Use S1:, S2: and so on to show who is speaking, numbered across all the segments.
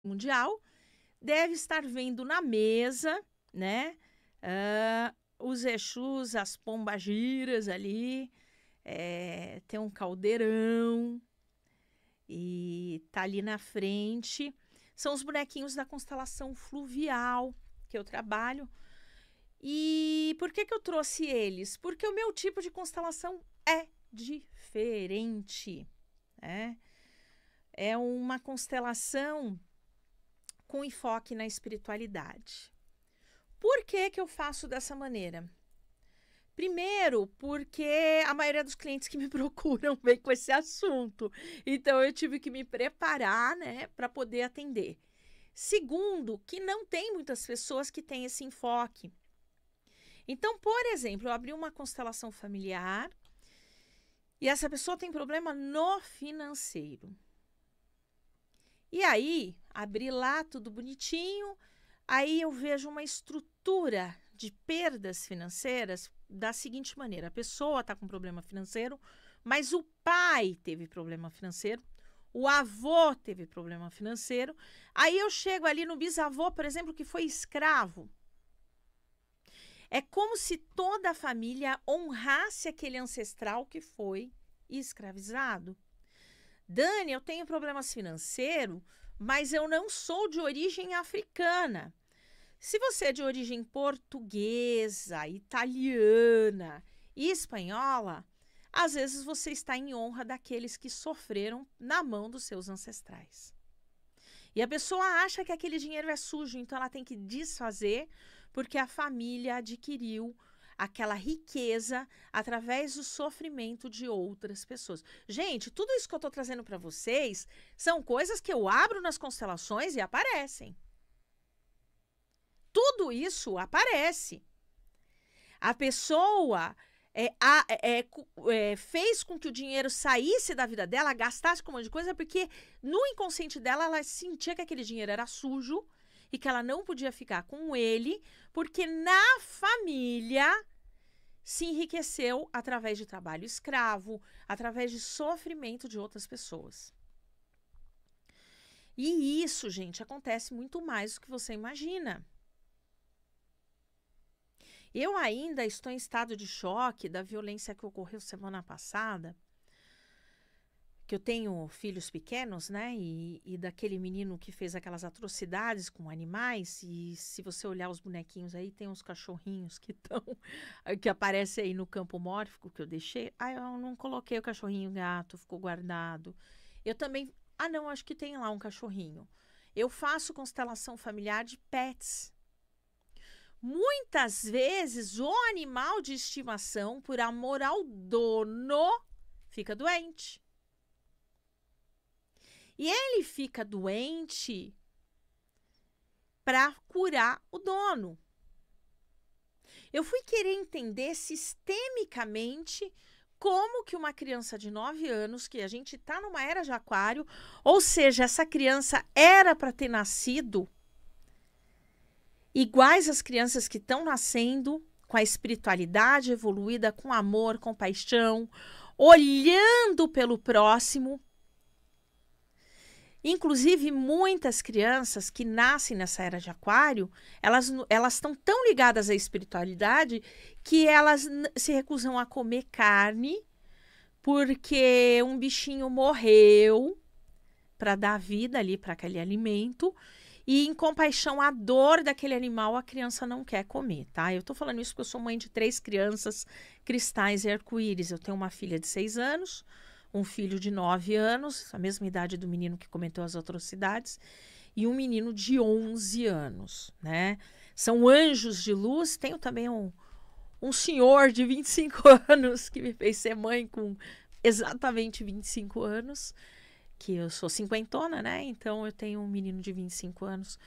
S1: mundial, deve estar vendo na mesa, né? Os Exus, as pombagiras ali, tem um caldeirão e tá ali na frente. São os bonequinhos da constelação fluvial que eu trabalho. E por que eu trouxe eles? Porque o meu tipo de constelação é diferente, né? É uma constelação com enfoque na espiritualidade. Por que eu faço dessa maneira? Primeiro, porque a maioria dos clientes que me procuram vem com esse assunto. Então, eu tive que me preparar, né, para poder atender. Segundo, que não tem muitas pessoas que têm esse enfoque. Então, por exemplo, eu abri uma constelação familiar e essa pessoa tem problema no financeiro. E aí, abri lá tudo bonitinho, aí eu vejo uma estrutura de perdas financeiras da seguinte maneira: a pessoa está com problema financeiro, mas o pai teve problema financeiro, o avô teve problema financeiro. Aí eu chego ali no bisavô, por exemplo, que foi escravo. É como se toda a família honrasse aquele ancestral que foi escravizado. Dani, eu tenho problemas financeiros, mas eu não sou de origem africana. Se você é de origem portuguesa, italiana e espanhola, às vezes você está em honra daqueles que sofreram na mão dos seus ancestrais. E a pessoa acha que aquele dinheiro é sujo, então ela tem que desfazer, porque a família adquiriu aquela riqueza através do sofrimento de outras pessoas. Gente, tudo isso que eu estou trazendo para vocês são coisas que eu abro nas constelações e aparecem. Tudo isso aparece. A pessoa fez com que o dinheiro saísse da vida dela, gastasse com um monte de coisa, porque no inconsciente dela, ela sentia que aquele dinheiro era sujo e que ela não podia ficar com ele, porque na família se enriqueceu através de trabalho escravo, através de sofrimento de outras pessoas. E isso, gente, acontece muito mais do que você imagina. Eu ainda estou em estado de choque da violência que ocorreu semana passada, que eu tenho filhos pequenos, né? E daquele menino que fez aquelas atrocidades com animais. E se você olhar os bonequinhos aí, tem uns cachorrinhos que aparecem aí no campo mórfico que eu deixei. Ah, eu não coloquei o cachorrinho gato, ficou guardado. Eu também... Ah, não, acho que tem lá um cachorrinho. Eu faço constelação familiar de pets. Muitas vezes o animal de estimação, por amor ao dono, fica doente. E ele fica doente para curar o dono. Eu fui querer entender sistemicamente como que uma criança de 9 anos, que a gente está numa era de aquário, ou seja, essa criança era para ter nascido iguais às crianças que estão nascendo, com a espiritualidade evoluída, com amor, com paixão, olhando pelo próximo. Inclusive, muitas crianças que nascem nessa era de aquário, elas estão tão ligadas à espiritualidade que elas se recusam a comer carne porque um bichinho morreu para dar vida ali para aquele alimento. E em compaixão à dor daquele animal, a criança não quer comer, tá? Eu tô falando isso porque eu sou mãe de 3 crianças cristais e arco-íris. Eu tenho uma filha de 6 anos, um filho de 9 anos, a mesma idade do menino que cometeu as atrocidades, e um menino de 11 anos, né? São anjos de luz. Tenho também um senhor de 25 anos que me fez ser mãe com exatamente 25 anos. Que eu sou cinquentona, né? Então, eu tenho um menino de 25 anos,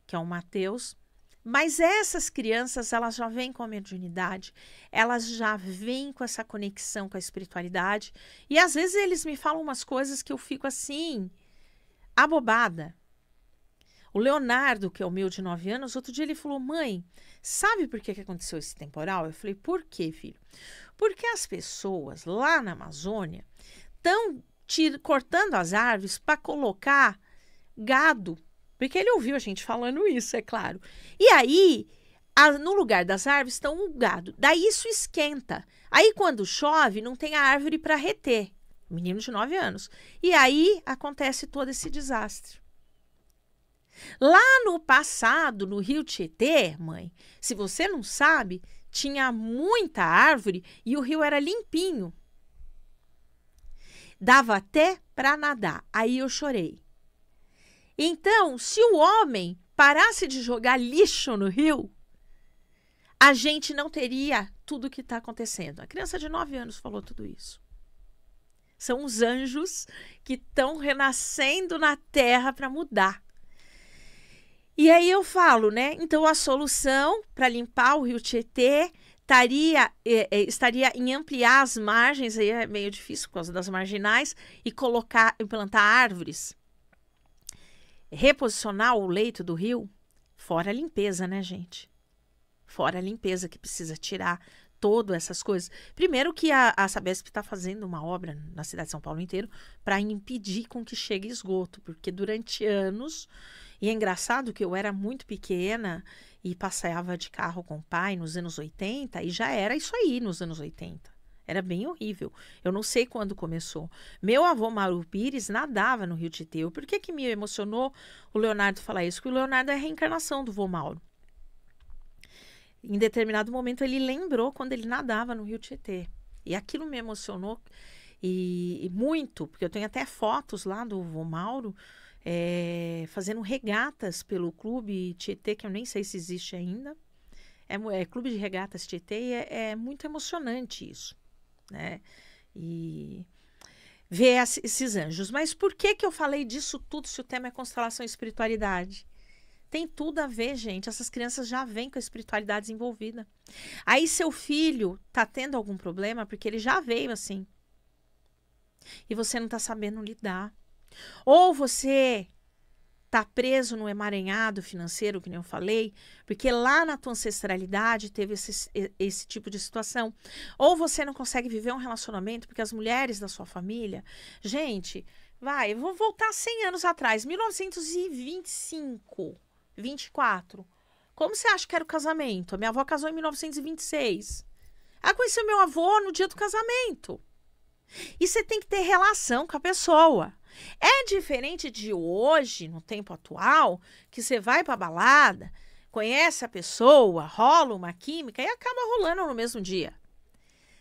S1: que é o Matheus. Mas essas crianças, elas já vêm com a mediunidade, elas já vêm com essa conexão com a espiritualidade. E, às vezes, eles me falam umas coisas que eu fico, assim, abobada. O Leonardo, que é o meu de 9 anos, outro dia ele falou: mãe, sabe por que aconteceu esse temporal? Eu falei: por quê, filho? Porque as pessoas lá na Amazônia estão cortando as árvores para colocar gado, Porque ele ouviu a gente falando isso, é claro. E aí, no lugar das árvores estão o gado. Daí isso esquenta. Aí quando chove, não tem a árvore para reter. Menino de 9 anos. E aí acontece todo esse desastre. Lá no passado, no Rio Tietê, mãe, se você não sabe, tinha muita árvore e o rio era limpinho. Dava até para nadar. Aí eu chorei. Então, se o homem parasse de jogar lixo no rio, a gente não teria tudo o que está acontecendo. A criança de 9 anos falou tudo isso. São os anjos que estão renascendo na terra para mudar. E aí eu falo, né? Então a solução para limpar o Rio Tietê estaria em ampliar as margens, aí é meio difícil por causa das marginais, e plantar árvores. Reposicionar o leito do rio, fora a limpeza, né, gente? Fora a limpeza que precisa tirar todas essas coisas. Primeiro que a Sabesp está fazendo uma obra na cidade de São Paulo inteiro para impedir com que chegue esgoto, porque durante anos, e é engraçado que eu era muito pequena e passeava de carro com o pai nos anos 80 e já era isso aí nos anos 80. Era bem horrível. Eu não sei quando começou. Meu avô Mauro Pires nadava no Rio Tietê. Por que me emocionou o Leonardo falar isso? Porque o Leonardo é a reencarnação do vô Mauro. Em determinado momento ele lembrou quando ele nadava no Rio Tietê. E aquilo me emocionou e muito, porque eu tenho até fotos lá do vô Mauro fazendo regatas pelo Clube Tietê, que eu nem sei se existe ainda. É Clube de Regatas Tietê e é muito emocionante isso, né? E ver esses anjos. Mas por que eu falei disso tudo se o tema é constelação e espiritualidade? Tem tudo a ver, gente. Essas crianças já vêm com a espiritualidade desenvolvida. Aí seu filho tá tendo algum problema porque ele já veio assim. E você não tá sabendo lidar. Ou você tá preso no emaranhado financeiro, que nem eu falei, porque lá na tua ancestralidade teve esse tipo de situação. Ou você não consegue viver um relacionamento porque as mulheres da sua família... Gente, eu vou voltar 100 anos atrás, 1925, 24. Como você acha que era o casamento? A minha avó casou em 1926. Ela conheceu meu avô no dia do casamento. E você tem que ter relação com a pessoa. É diferente de hoje, no tempo atual, que você vai para a balada, conhece a pessoa, rola uma química e acaba rolando no mesmo dia.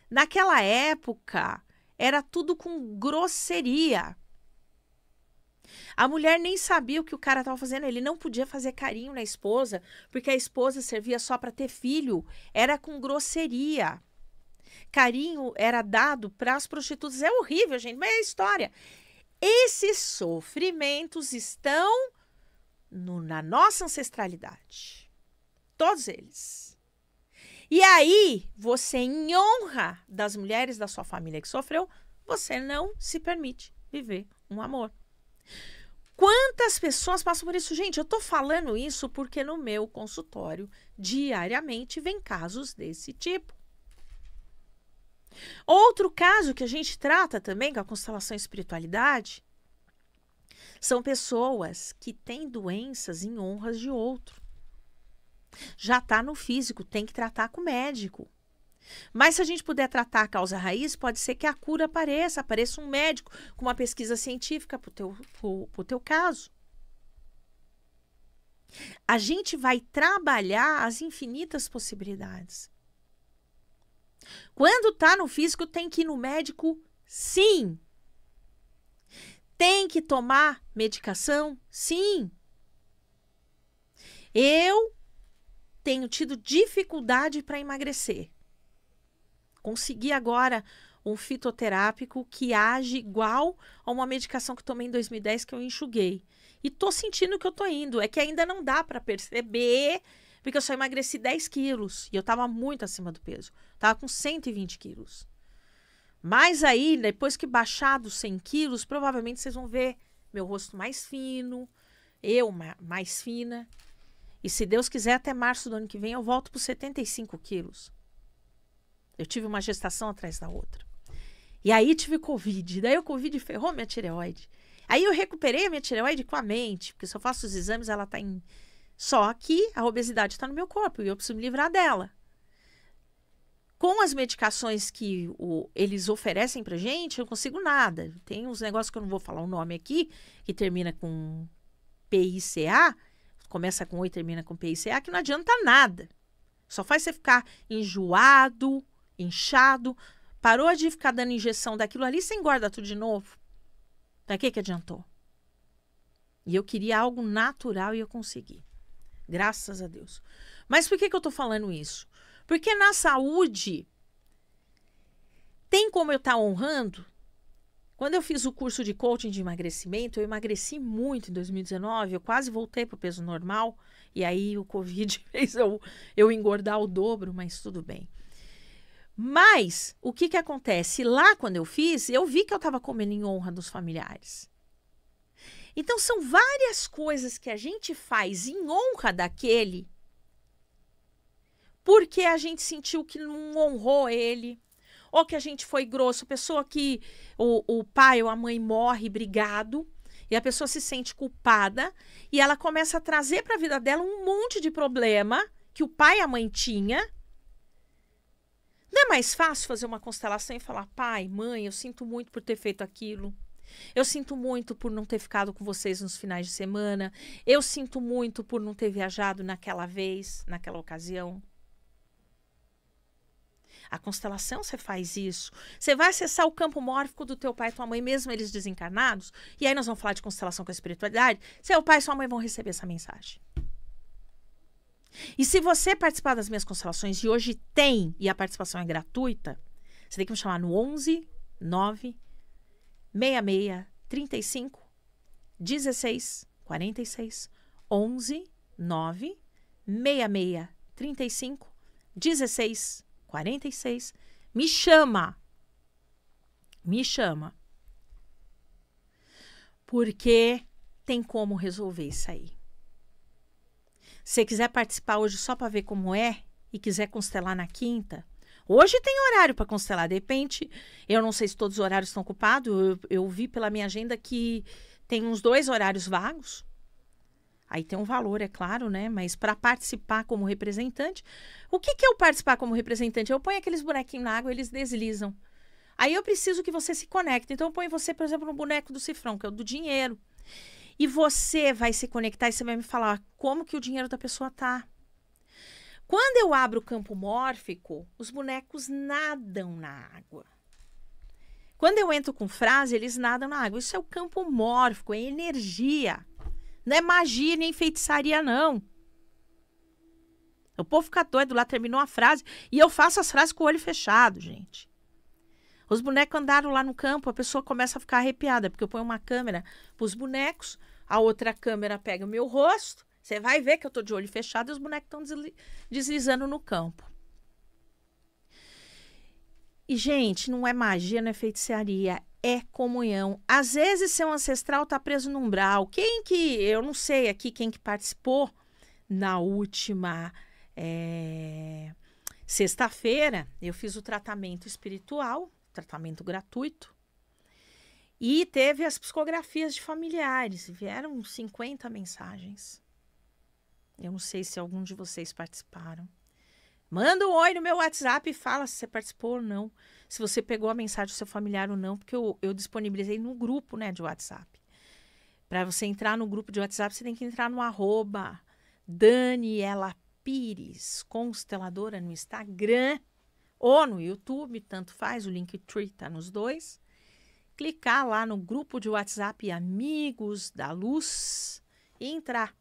S1: Naquela época, era tudo com grosseria. A mulher nem sabia o que o cara estava fazendo. Ele não podia fazer carinho na esposa, porque a esposa servia só para ter filho. Era com grosseria. Carinho era dado para as prostitutas. É horrível, gente, mas é história. Esses sofrimentos estão na nossa ancestralidade. Todos eles. E aí, você, em honra das mulheres da sua família que sofreu, você não se permite viver um amor. Quantas pessoas passam por isso? Gente, eu tô falando isso porque no meu consultório, diariamente, vem casos desse tipo. Outro caso que a gente trata também com a constelação e espiritualidade são pessoas que têm doenças em honras de outro. Já está no físico, tem que tratar com o médico. Mas se a gente puder tratar a causa raiz, pode ser que a cura apareça um médico com uma pesquisa científica para o teu caso. A gente vai trabalhar as infinitas possibilidades. Quando está no físico, tem que ir no médico, sim. Tem que tomar medicação, sim. Eu tenho tido dificuldade para emagrecer. Consegui agora um fitoterápico que age igual a uma medicação que tomei em 2010 que eu enxuguei. E tô sentindo que eu tô indo. É que ainda não dá para perceber, porque eu só emagreci 10 quilos e eu tava muito acima do peso. Tava com 120 quilos. Mas aí, depois que baixar dos 100 quilos, provavelmente vocês vão ver meu rosto mais fino, eu mais fina. E se Deus quiser, até março do ano que vem eu volto para os 75 quilos. Eu tive uma gestação atrás da outra. E aí tive Covid. Daí o Covid ferrou minha tireoide. Aí eu recuperei a minha tireoide com a mente, porque se eu faço os exames, ela tá em... Só que a obesidade está no meu corpo e eu preciso me livrar dela. Com as medicações que eles oferecem pra gente, eu não consigo nada. Tem uns negócios que eu não vou falar o nome aqui, que termina com PICA, começa com 8 e termina com PICA, que não adianta nada. Só faz você ficar enjoado, inchado. Parou de ficar dando injeção daquilo ali, você engorda tudo de novo. Pra que adiantou? E eu queria algo natural e eu consegui. Graças a Deus. Mas por que eu tô falando isso? Porque na saúde, tem como eu estar honrando? Quando eu fiz o curso de coaching de emagrecimento, eu emagreci muito em 2019, eu quase voltei para o peso normal, e aí o Covid fez eu engordar o dobro, mas tudo bem. Mas, o que acontece? Lá, quando eu fiz, eu vi que eu estava comendo em honra dos familiares. Então, são várias coisas que a gente faz em honra daquele, porque a gente sentiu que não honrou ele, ou que a gente foi grosso, pessoa que o pai ou a mãe morre brigado, e a pessoa se sente culpada, e ela começa a trazer para a vida dela um monte de problema que o pai e a mãe tinha. Não é mais fácil fazer uma constelação e falar, pai, mãe, eu sinto muito por ter feito aquilo. Eu sinto muito por não ter ficado com vocês nos finais de semana. Eu sinto muito por não ter viajado naquela vez, naquela ocasião. A constelação, você faz isso. Você vai acessar o campo mórfico do teu pai e tua mãe, mesmo eles desencarnados. E aí nós vamos falar de constelação com a espiritualidade. Seu pai e sua mãe vão receber essa mensagem. E se você participar das minhas constelações, e hoje tem, e a participação é gratuita, você tem que me chamar no 11 9 66 35 16 46. 11 9 66 35 16 46. Me chama. Me chama. Porque tem como resolver isso aí. Se você quiser participar hoje só para ver como é e quiser constelar na quinta, hoje tem horário para constelar. De repente, eu não sei se todos os horários estão ocupados. Eu vi pela minha agenda que tem uns 2 horários vagos. Aí tem um valor, é claro, né? Mas para participar como representante, o que é eu participar como representante? Eu ponho aqueles bonequinhos na água, eles deslizam. Aí eu preciso que você se conecte. Então eu ponho você, por exemplo, no boneco do cifrão, que é o do dinheiro. E você vai se conectar e você vai me falar como que o dinheiro da pessoa tá. Quando eu abro o campo mórfico, os bonecos nadam na água. Quando eu entro com frase, eles nadam na água. Isso é o campo mórfico, é energia. Não é magia nem feitiçaria, não. O povo fica doido lá, terminou a frase. E eu faço as frases com o olho fechado, gente. Os bonecos andaram lá no campo, a pessoa começa a ficar arrepiada, porque eu ponho uma câmera para os bonecos, a outra câmera pega o meu rosto, você vai ver que eu estou de olho fechado e os bonecos estão deslizando no campo. E, gente, não é magia, não é feitiçaria, é comunhão. Às vezes, seu ancestral está preso no umbral. Eu não sei aqui quem que participou na última sexta-feira, eu fiz o tratamento espiritual, tratamento gratuito, e teve as psicografias de familiares. Vieram 50 mensagens. Eu não sei se algum de vocês participaram. Manda um oi no meu WhatsApp e fala se você participou ou não. Se você pegou a mensagem do seu familiar ou não, porque eu disponibilizei no grupo, né, de WhatsApp. Para você entrar no grupo de WhatsApp, você tem que entrar no @Daniela Pires, consteladora, no Instagram ou no YouTube, tanto faz, o Linktree tá nos dois. Clicar lá no grupo de WhatsApp Amigos da Luz e entrar.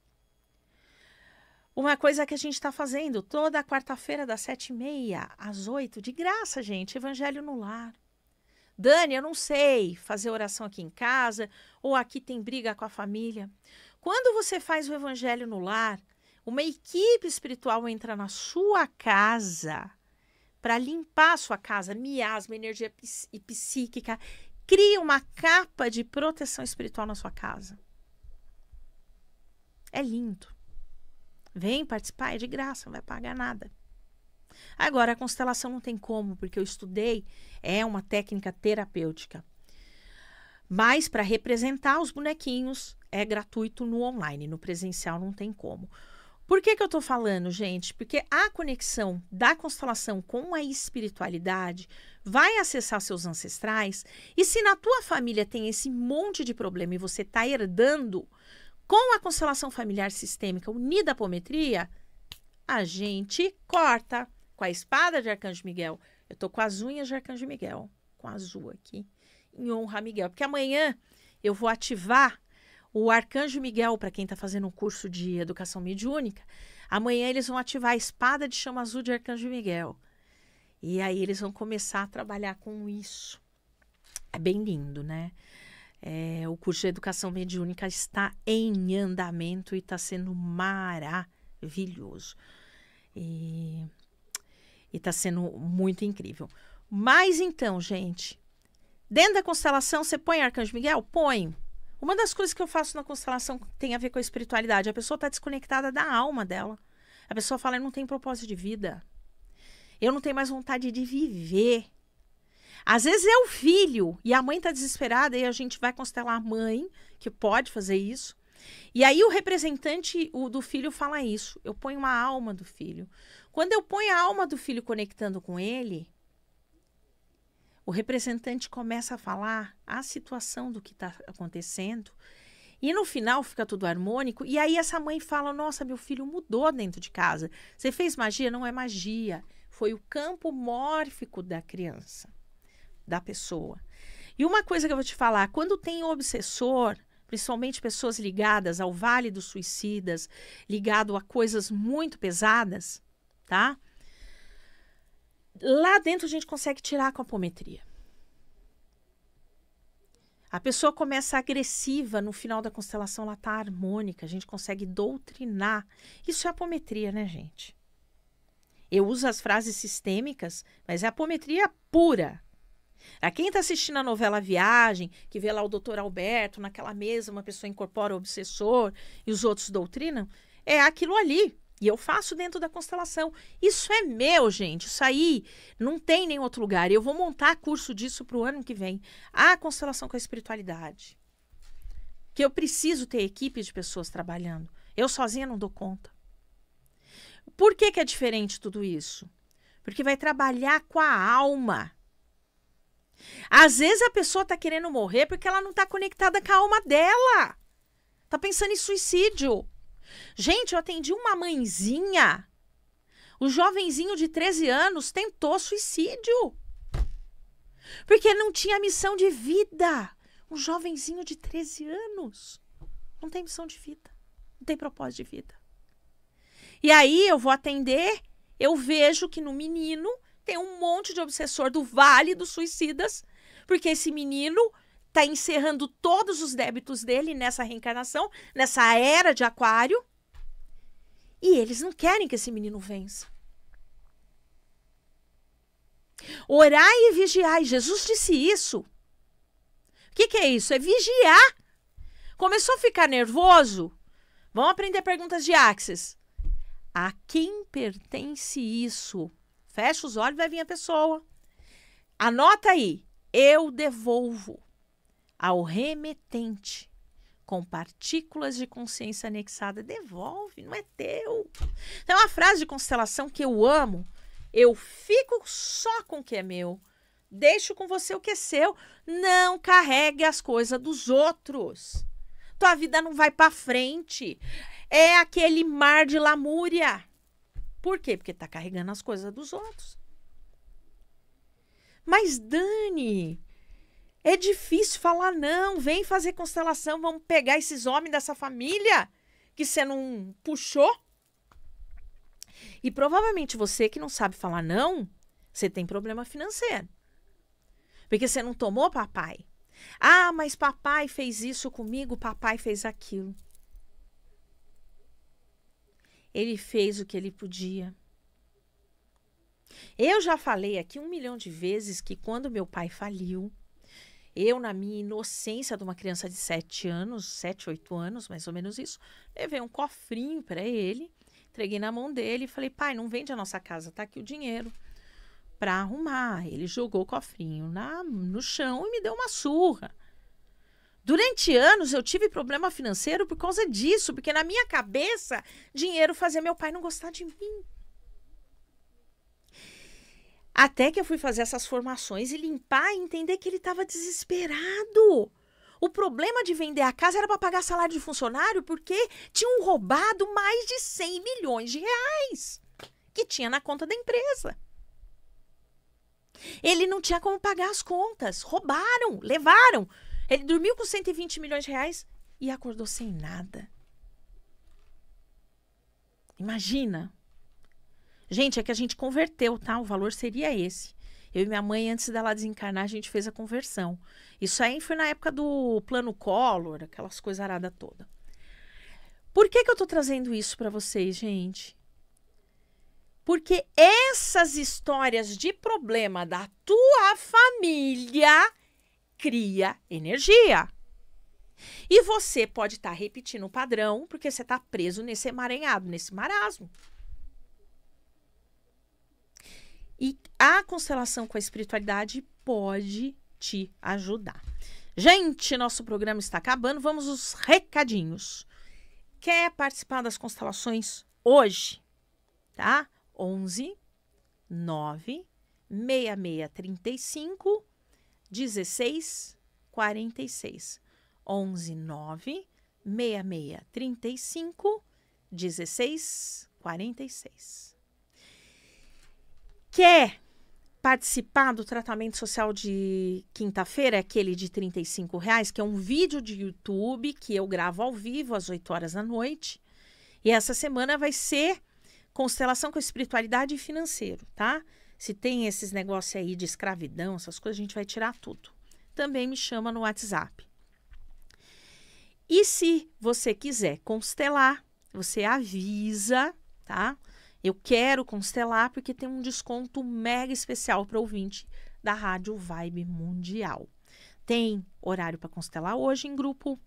S1: Uma coisa que a gente está fazendo toda quarta-feira, das 7h30 às 8h, de graça, gente, Evangelho no Lar. Dani, eu não sei fazer oração aqui em casa, ou aqui tem briga com a família. Quando você faz o Evangelho no Lar, uma equipe espiritual entra na sua casa para limpar a sua casa, miasma, energia psíquica, cria uma capa de proteção espiritual na sua casa. É lindo. Vem participar, é de graça, não vai pagar nada. Agora, a constelação não tem como, porque eu estudei, é uma técnica terapêutica. Mas para representar os bonequinhos é gratuito no online, no presencial não tem como. Por que eu estou falando, gente? Porque a conexão da constelação com a espiritualidade vai acessar seus ancestrais, e se na tua família tem esse monte de problema e você está herdando, com a constelação familiar sistêmica unida à apometria, a gente corta com a espada de Arcanjo Miguel. Eu estou com as unhas de Arcanjo Miguel, com azul aqui, em honra a Miguel, porque amanhã eu vou ativar o Arcanjo Miguel, para quem está fazendo um curso de educação mediúnica. Amanhã eles vão ativar a espada de chama azul de Arcanjo Miguel. E aí eles vão começar a trabalhar com isso. É bem lindo, né? O curso de educação mediúnica está em andamento e está sendo maravilhoso. E está sendo muito incrível. Mas então, gente, dentro da constelação, você põe Arcanjo Miguel? Põe. Uma das coisas que eu faço na constelação tem a ver com a espiritualidade. A pessoa está desconectada da alma dela. A pessoa fala, eu não tenho propósito de vida. Eu não tenho mais vontade de viver. Às vezes é o filho e a mãe está desesperada e a gente vai constelar a mãe, que pode fazer isso. E aí o representante do filho fala isso. Eu ponho a alma do filho. Quando eu ponho a alma do filho conectando com ele, o representante começa a falar a situação do que está acontecendo. E no final fica tudo harmônico. E aí essa mãe fala, nossa, meu filho mudou dentro de casa. Você fez magia? Não é magia. Foi o campo mórfico da criança, da pessoa. E uma coisa que eu vou te falar, quando tem obsessor, principalmente pessoas ligadas ao Vale dos Suicidas, ligado a coisas muito pesadas, tá? Lá dentro a gente consegue tirar com a apometria. A pessoa começa agressiva, no final da constelação ela está harmônica, a gente consegue doutrinar. Isso é apometria, né, gente? Eu uso as frases sistêmicas, mas é apometria pura. A quem está assistindo a novela Viagem, que vê lá o doutor Alberto, naquela mesa, uma pessoa incorpora o obsessor e os outros doutrinam, é aquilo ali. E eu faço dentro da constelação. Isso é meu, gente. Isso aí não tem em nenhum outro lugar. Eu vou montar curso disso para o ano que vem. A constelação com a espiritualidade. Que eu preciso ter equipe de pessoas trabalhando. Eu sozinha não dou conta. Por que é diferente tudo isso? Porque vai trabalhar com a alma. Às vezes a pessoa está querendo morrer porque ela não está conectada com a alma dela. Está pensando em suicídio. Gente, eu atendi uma mãezinha. O jovenzinho de 13 anos tentou suicídio. Porque não tinha missão de vida. Um jovenzinho de 13 anos. Não tem missão de vida. Não tem propósito de vida. E aí eu vou atender, eu vejo que no menino tem um monte de obsessor do Vale dos Suicidas. Porque esse menino está encerrando todos os débitos dele nessa reencarnação, nessa era de Aquário. E eles não querem que esse menino vença. Orai e vigiai. Jesus disse isso. O que é isso? É vigiar. Começou a ficar nervoso? Vamos aprender perguntas de Axis. A quem pertence isso? Fecha os olhos e vai vir a pessoa. Anota aí. Eu devolvo ao remetente com partículas de consciência anexada. Devolve, não é teu. Então, uma frase de constelação que eu amo. Eu fico só com o que é meu. Deixo com você o que é seu. Não carregue as coisas dos outros. Tua vida não vai para frente. É aquele mar de lamúria. Por quê? Porque tá carregando as coisas dos outros. Mas, Dani, é difícil falar não. Vem fazer constelação, vamos pegar esses homens dessa família que você não puxou. E provavelmente você que não sabe falar não, você tem problema financeiro. Porque você não tomou papai. Ah, mas papai fez isso comigo, papai fez aquilo. Ele fez o que ele podia. Eu já falei aqui 1 milhão de vezes que quando meu pai faliu, eu, na minha inocência de uma criança de 7 anos, 7, 8 anos, mais ou menos isso, levei um cofrinho para ele, entreguei na mão dele e falei, pai, não vende a nossa casa, tá aqui o dinheiro para arrumar. Ele jogou o cofrinho no chão e me deu uma surra. Durante anos eu tive problema financeiro por causa disso, porque na minha cabeça, dinheiro fazia meu pai não gostar de mim. Até que eu fui fazer essas formações e limpar e entender que ele estava desesperado. O problema de vender a casa era para pagar salário de funcionário porque tinham roubado mais de 100 milhões de reais que tinha na conta da empresa. Ele não tinha como pagar as contas. Roubaram, levaram. Ele dormiu com 120 milhões de reais e acordou sem nada. Imagina. Gente, é que a gente converteu, tá? O valor seria esse. Eu e minha mãe, antes dela desencarnar, a gente fez a conversão. Isso aí foi na época do Plano Collor, aquelas coisas aradas todas. Por que eu tô trazendo isso para vocês, gente? Porque essas histórias de problema da tua família cria energia. E você pode estar repetindo o padrão porque você está preso nesse emaranhado, nesse marasmo. E a constelação com a espiritualidade pode te ajudar. Gente, nosso programa está acabando. Vamos aos recadinhos. Quer participar das constelações hoje? Tá? 11 9 6635 16 46. 11 9 6635 16 46. Quer participar do tratamento social de quinta-feira, aquele de R$35, que é um vídeo de YouTube que eu gravo ao vivo às 8 horas da noite. E essa semana vai ser constelação com espiritualidade e financeiro, tá? Se tem esses negócios aí de escravidão, essas coisas, a gente vai tirar tudo. Também me chama no WhatsApp. E se você quiser constelar, você avisa, tá? Eu quero constelar porque tem um desconto mega especial para ouvinte da Rádio Vibe Mundial. Tem horário para constelar hoje em grupo.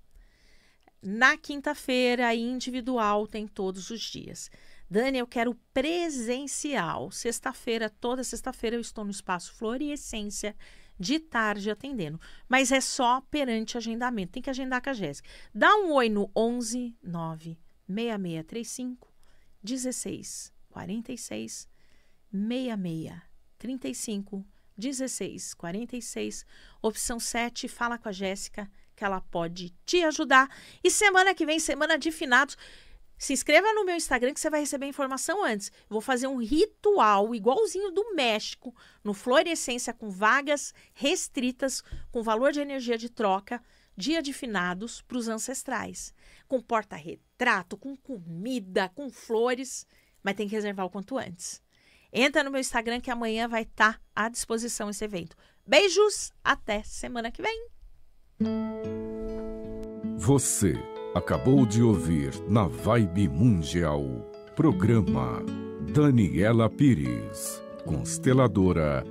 S1: Na quinta-feira, individual, tem todos os dias. Dani, eu quero presencial. Sexta-feira, toda sexta-feira, eu estou no Espaço Flor e Essência, de tarde atendendo. Mas é só perante agendamento. Tem que agendar com a Jéssica. Dá um oi no 11 9 6635 16 46 66 35 16 46. Opção 7, fala com a Jéssica que ela pode te ajudar. E semana que vem, semana de finados, se inscreva no meu Instagram que você vai receber informação antes. Eu vou fazer um ritual igualzinho do México, no Flor e Essência, com vagas restritas, com valor de energia de troca, dia de finados para os ancestrais. Com porta-retrato, com comida, com flores, mas tem que reservar o quanto antes. Entra no meu Instagram que amanhã vai estar à disposição esse evento. Beijos, até semana que vem.
S2: Você acabou de ouvir na Vibe Mundial, programa Daniela Pires, consteladora